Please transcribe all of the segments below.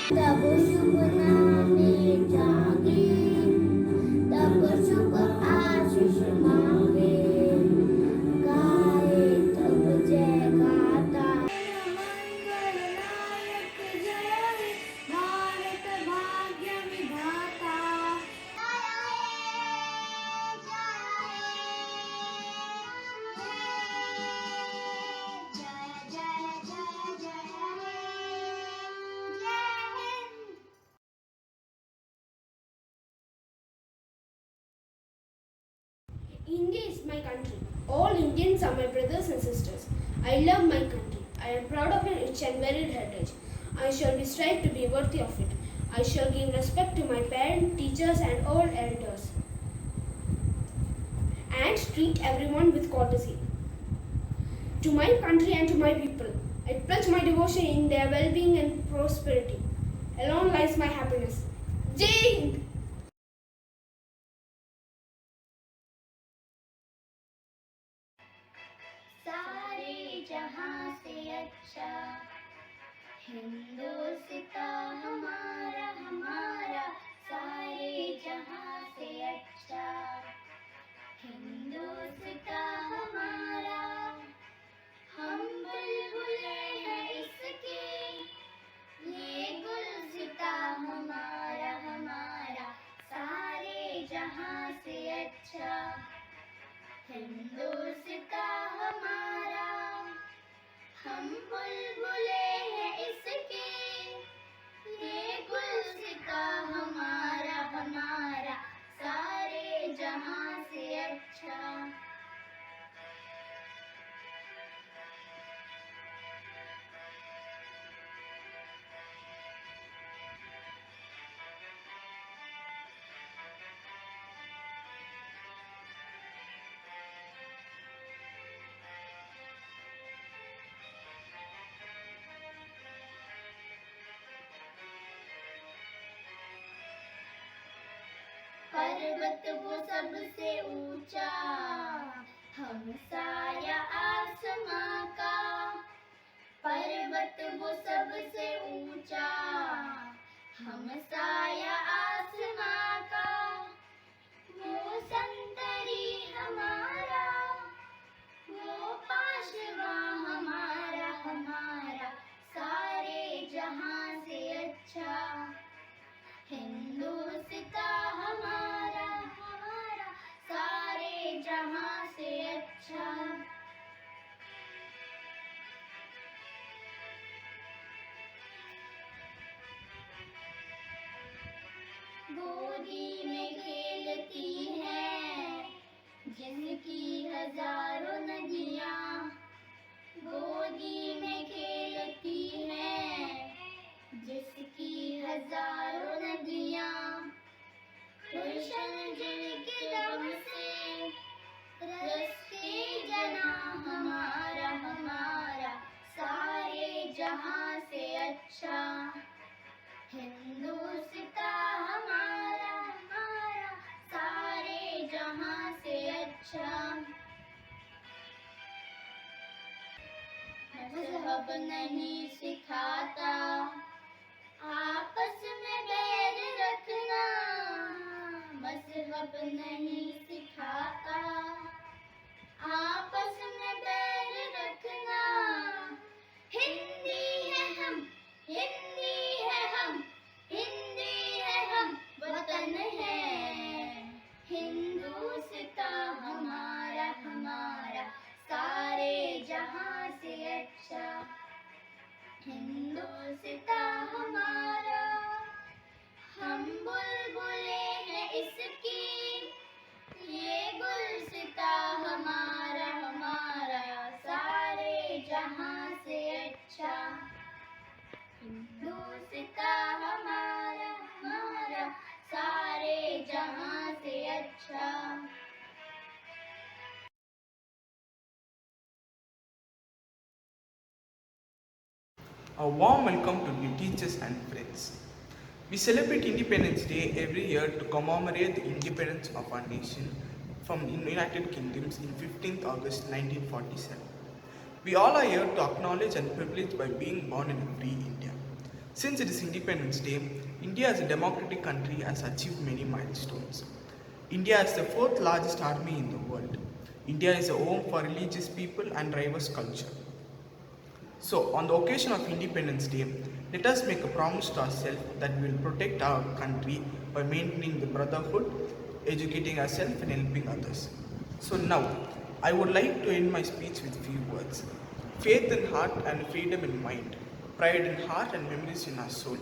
तब शुभ नामे जागे, तब शुभ आशीष मांगे, गाए तब जय गाता। मंगल नायक जय हे, भारत भाग्य विधाता। India is my country. All Indians are my brothers and sisters. I love my country. I am proud of its rich and varied heritage. I shall be strive to be worthy of it. I shall give respect to my parents, teachers, and all elders, and treat everyone with courtesy. To my country and to my people, I pledge my devotion in their well-being and prosperity. Alone lies my happiness. Jai Hind! सारे जहां से अच्छा हिंदुस्तान हमारा हमारा, सारे जहां से अच्छा हिंदुस्तान हमारा। हम बुलबुले हैं इसके, ये गुलसितां हमारा हमारा, सारे जहां से अच्छा हिंदुस्तान हमारा। हम बुलबुले हैं इसके, ये गुलसितां हमारा हमारा, सारे जहां से अच्छा। पर्वत वो सबसे ऊंचा, हमसाया आसमां का। पर्वत वो सबसे ऊंचा, हमसाया आसमां का। वो संतरी हमारा, वो पाशवा हमारा हमारा, सारे जहां से अच्छा हिंदुस्तान हमारा हमारा, सारे जहां से अच्छा। गोदी में खेलती है जिनकी हजारों नदियां, गोदी में खेलती है जिसकी हजारों नदियां। कृष्ण जिनके दम से रस्ते जना हमारा हमारा, सारे जहां से अच्छा हिंदुस्तान हमारा हमारा, सारे जहां से अच्छा। मजहब नहीं सिखाता आपस में बैर रखना, मजहब नहीं सिखाता आपस में बैर रखना। हिंदी है हम, हिंदी है हम, हिंदी है हम, वतन है हिंदुस्तान हमारा हमारा, सारे जहां से अच्छा हिंदुस्तान हमारा। हम बुलबुले हैं इसकी, ये गुलसितां हमारा हमारा, सारे जहां से अच्छा हिंदुस्तान हमारा हमारा, सारे जहां से अच्छा। A warm welcome to new teachers and friends. We celebrate Independence Day every year to commemorate the independence of our nation from the United Kingdoms in 15th August 1947. We all are here to acknowledge and privilege by being born in a free India. Since it is Independence Day, India as a democratic country has achieved many milestones. India is the fourth largest army in the world. India is a home for religious people and diverse culture. So, on the occasion of Independence Day, let us make a promise to ourselves that we will protect our country by maintaining the brotherhood, educating ourselves, and helping others. So, now, I would like to end my speech with few words: faith in heart and freedom in mind, pride in heart and memories in our soul.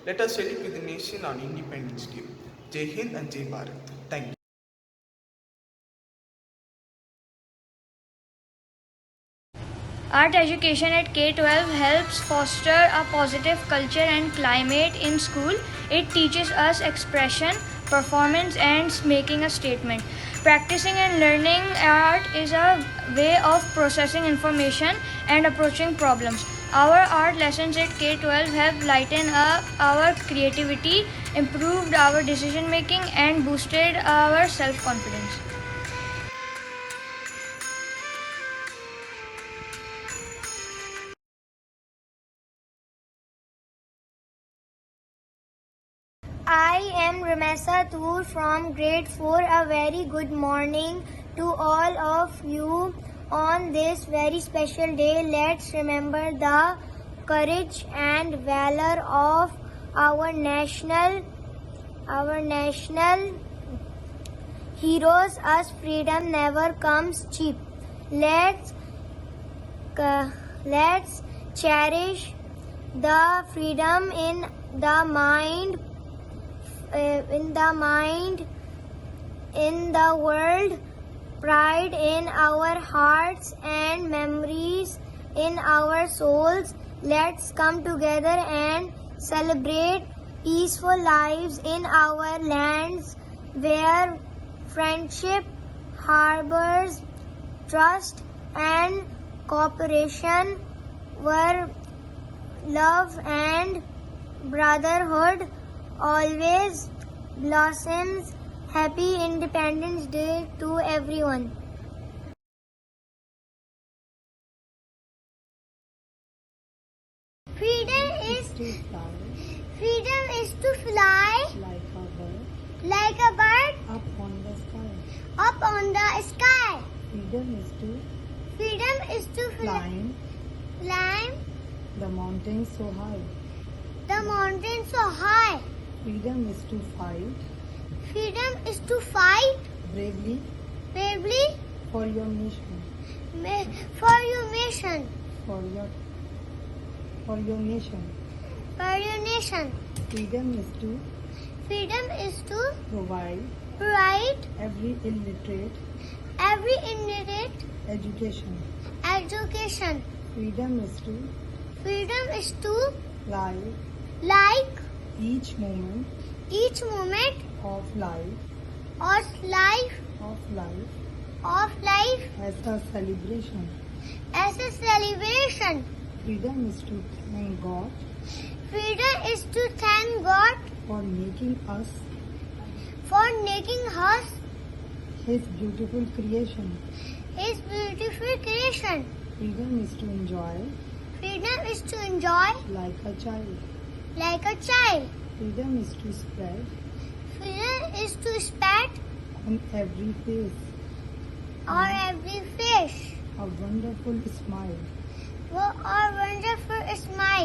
Let us celebrate the nation on Independence Day. Jai Hind and Jai Bharat. Thank you. Art education at K-12 helps foster a positive culture and climate in school. It teaches us expression, performance, and making a statement. Practicing and learning art is a way of processing information and approaching problems. Our art lessons at K-12 have lightened up our creativity, improved our decision making, and boosted our self-confidence. I am Ramesa Toor from grade 4. A very good morning to all of you on this very special day. Let's remember the courage and valor of our national heroes, as freedom never comes cheap. Let's cherish the freedom in the mind, in the world, pride in our hearts, and memories in our souls. Let's come together and celebrate peaceful lives in our lands, where friendship harbors trust and cooperation, where love and brotherhood always blossoms. Happy Independence Day to everyone. Freedom is to fly like a bird up on the sky. up on the sky. Freedom is to Climb the mountains so high. the mountain so high. Freedom is to fight Freedom is to fight bravely bravely for your nation. for your nation. For your nation. For your nation. Freedom is to Provide every illiterate every illiterate education. education. Freedom is to live Like each moment each moment of life of life as a celebration. as a celebration. Freedom is to thank God Freedom is to thank God for making us for making us His beautiful creation. His beautiful creation. Freedom is to enjoy Freedom is to enjoy like a child. like a child. Freedom is to spread Freedom is to spat on every face on every face. a wonderful smile. What a wonderful smile.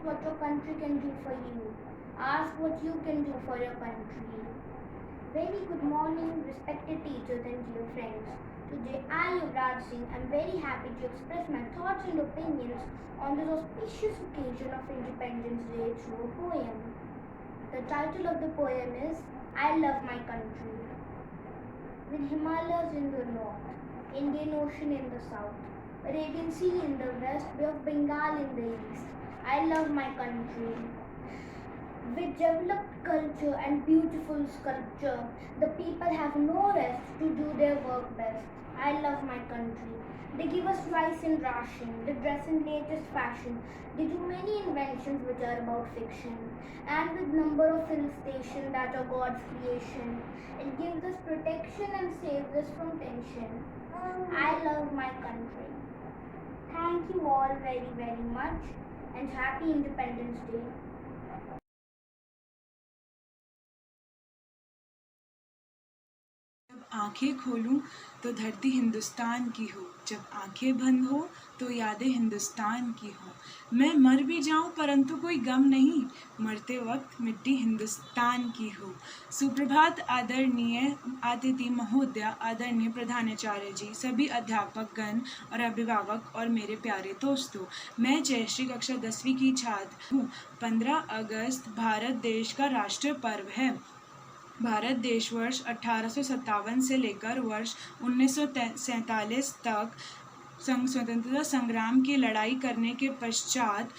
What your country can do for you. Ask what you can do for your country. Very good morning, respected teachers and dear friends. Today I, Yuvraj Singh, am very happy to express my thoughts and opinions on this auspicious occasion of Independence Day through a poem. The title of the poem is I Love My Country. With Himalayas in the north, Indian Ocean in the south, Arabian Sea in the west, Bay of Bengal in the east, I love my country. With developed culture and beautiful sculpture, the people have no rest to do their work best. I love my country. They give us rice and ration, they dress in latest fashion, they do many inventions which are about fiction, and with number of hill stations that are God's creation. It gives us protection and saves us from tension. I love my country. Thank you all very, very much and happy Independence Day. जब आंखें खोलूं तो धरती हिंदुस्तान की हो, जब आंखें बंद हो तो यादें हिंदुस्तान की हो। मैं मर भी जाऊं परंतु कोई गम नहीं, मरते वक्त मिट्टी हिंदुस्तान की हो। सुप्रभात आदरणीय अतिथि महोदय, आदरणीय प्रधानाचार्य जी, सभी अध्यापक गण और अभिभावक और मेरे प्यारे दोस्तों, मैं जयश्री कक्षा 10वीं की छात्र हूँ। 15 अगस्त भारत देश का राष्ट्रीय पर्व है। भारत देश वर्ष 1857 से लेकर वर्ष 1947 तक स्वतंत्रता संग्राम की लड़ाई करने के पश्चात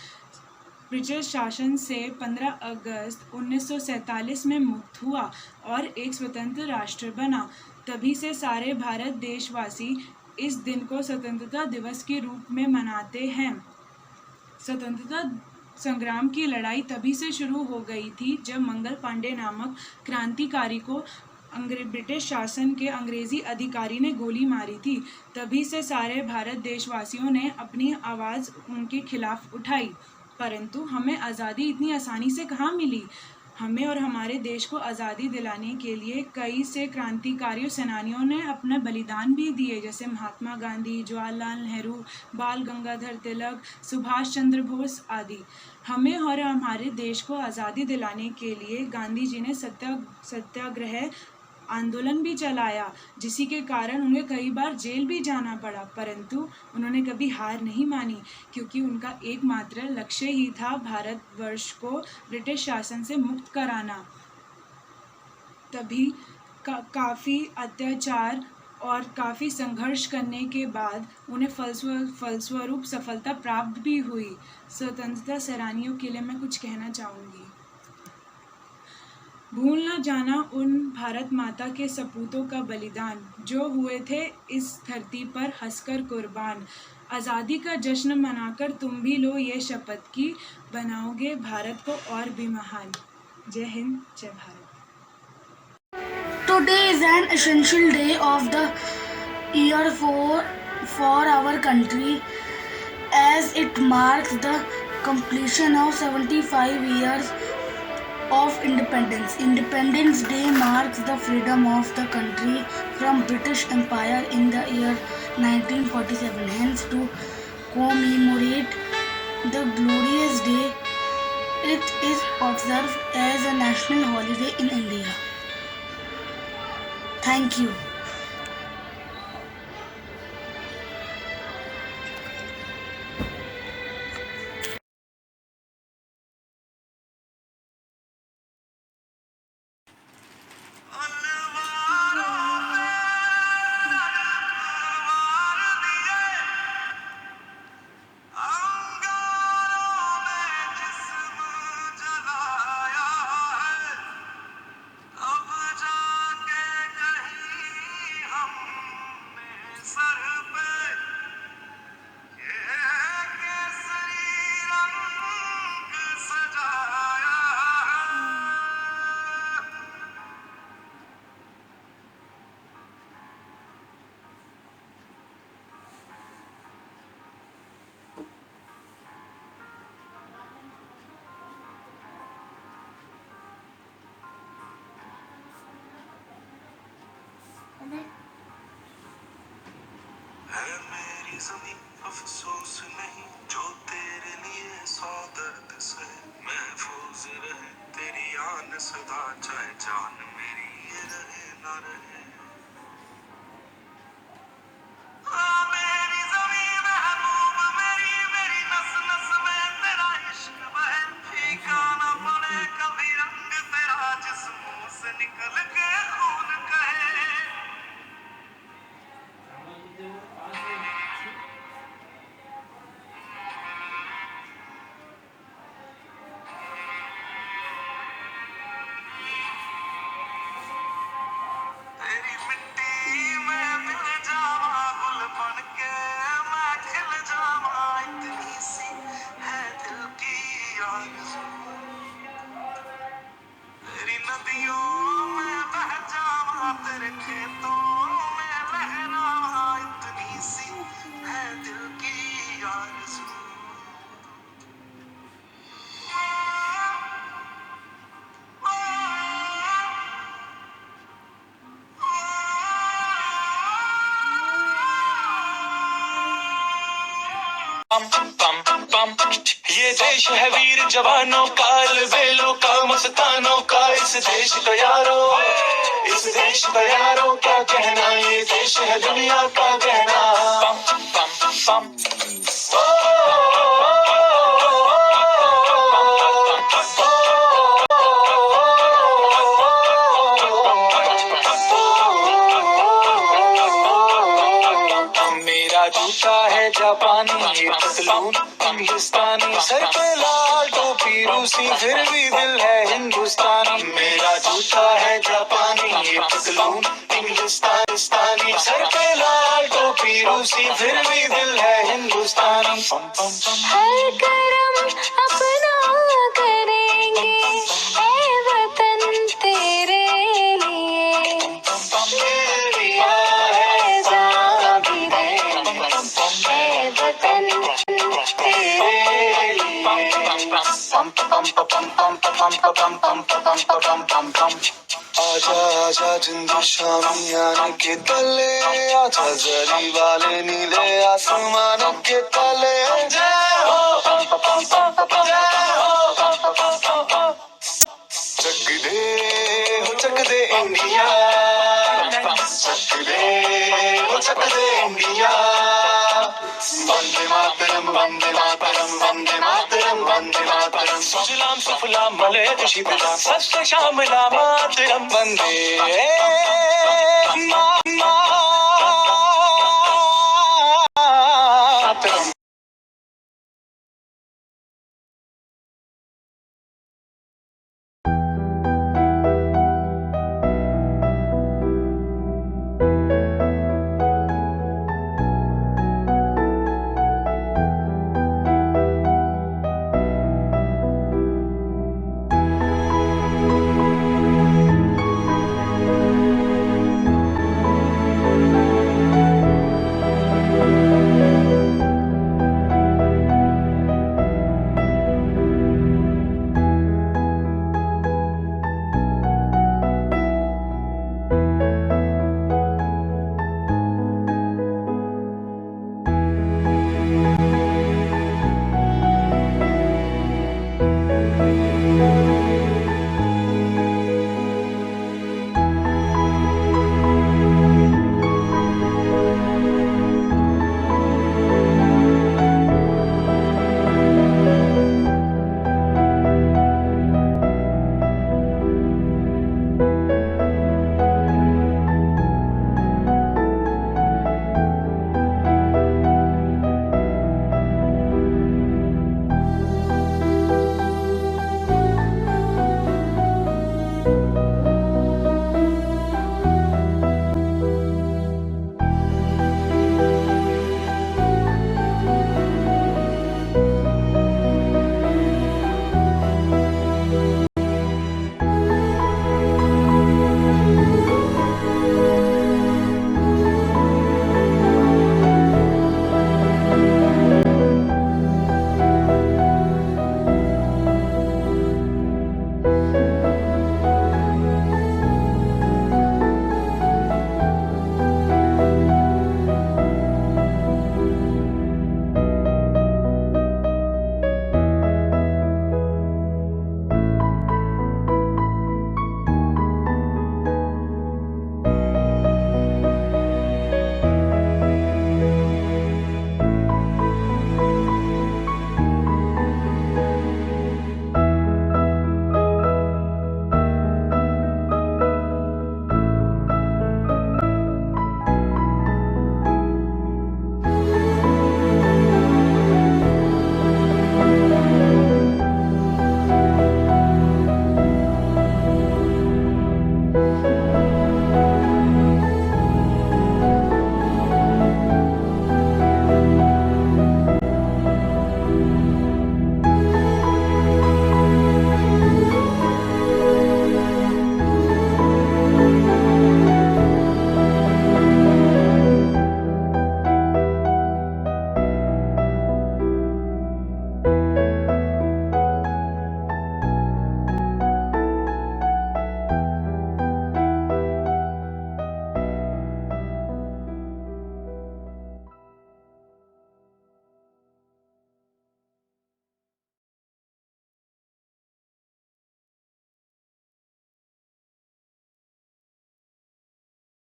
ब्रिटिश शासन से 15 अगस्त 1947 में मुक्त हुआ और एक स्वतंत्र राष्ट्र बना। तभी से सारे भारत देशवासी इस दिन को स्वतंत्रता दिवस के रूप में मनाते हैं। स्वतंत्रता संग्राम की लड़ाई तभी से शुरू हो गई थी जब मंगल पांडे नामक क्रांतिकारी को ब्रिटिश शासन के अंग्रेजी अधिकारी ने गोली मारी थी। तभी से सारे भारत देशवासियों ने अपनी आवाज़ उनके खिलाफ उठाई। परंतु हमें आज़ादी इतनी आसानी से कहाँ मिली। हमें और हमारे देश को आज़ादी दिलाने के लिए कई से क्रांतिकारियों सेनानियों ने अपना बलिदान भी दिए, जैसे महात्मा गांधी, जवाहरलाल नेहरू, बाल गंगाधर तिलक, सुभाष चंद्र बोस आदि। हमें और हमारे देश को आज़ादी दिलाने के लिए गांधी जी ने सत्याग्रह आंदोलन भी चलाया, जिसी के कारण उन्हें कई बार जेल भी जाना पड़ा, परंतु उन्होंने कभी हार नहीं मानी, क्योंकि उनका एकमात्र लक्ष्य ही था भारतवर्ष को ब्रिटिश शासन से मुक्त कराना। तभी काफ़ी अत्याचार और काफ़ी संघर्ष करने के बाद उन्हें फलस्वरूप सफलता प्राप्त भी हुई। स्वतंत्रता सेनानियों के लिए मैं कुछ कहना चाहूँगी। भूल न जाना उन भारत माता के सपूतों का बलिदान, जो हुए थे इस धरती पर हंसकर कुर्बान। आज़ादी का जश्न मनाकर तुम भी लो ये शपथ की, बनाओगे भारत को और भी महान। जय हिंद, जय Bharat. Today is an essential day of the year for our country, as it marks the completion of 75 years of independence. Independence Day marks the freedom of the country from British Empire in the year 1947. Hence, to commemorate the glorious day, it is observed as a national holiday in India. Thank you. है मेरी ज़मीं अफसोस नहीं, जो तेरे लिए सौ दर्द से महफूज रहे तेरी आन सदा, चाहे जान मेरी ये रहे ना रहे। मेरी ज़मीं महबूब मेरी, मेरी नस नस में तेरा इश्क बहे, फीका ना पड़े कभी रंग तेरा, जिस मुंह से निकल के खून कहे। तेरी पम पम पम, ये देश है वीर जवानों का, अलबेलों का, मस्तानों का। इस देश का यारो, इस देश का यारो क्या कहना, ये देश है दुनिया का गहना। पम पम पम, मेरा जूता है जापानी, ये पतलून हिंदुस्तानी, सर पे लाल टोपी रूसी, फिर भी दिल है हिंदुस्तानी। मेरा जूता है जापानी, ये पतलून हिंदुस्तानी, सर पे लाल टोपी रूसी, फिर भी दिल है हिंदुस्तानी। हर करम अपना करेंगे ऐ वतन तेरे लिए, दिया है जान भी ऐ वतन तेरे आजा आजा जिंदू शामी आने के तले, आजा जरी वाले नीले आसमानों के तले। जय हो चक दे इंडिया, चक दे इंडिया। वंदे मातरम वंदे मातरम वंदे मातरम वंदे मातरम, सुजलाम सुफलाम मलयज शिवलाम, सस्य श्यामला मातरम। वंदे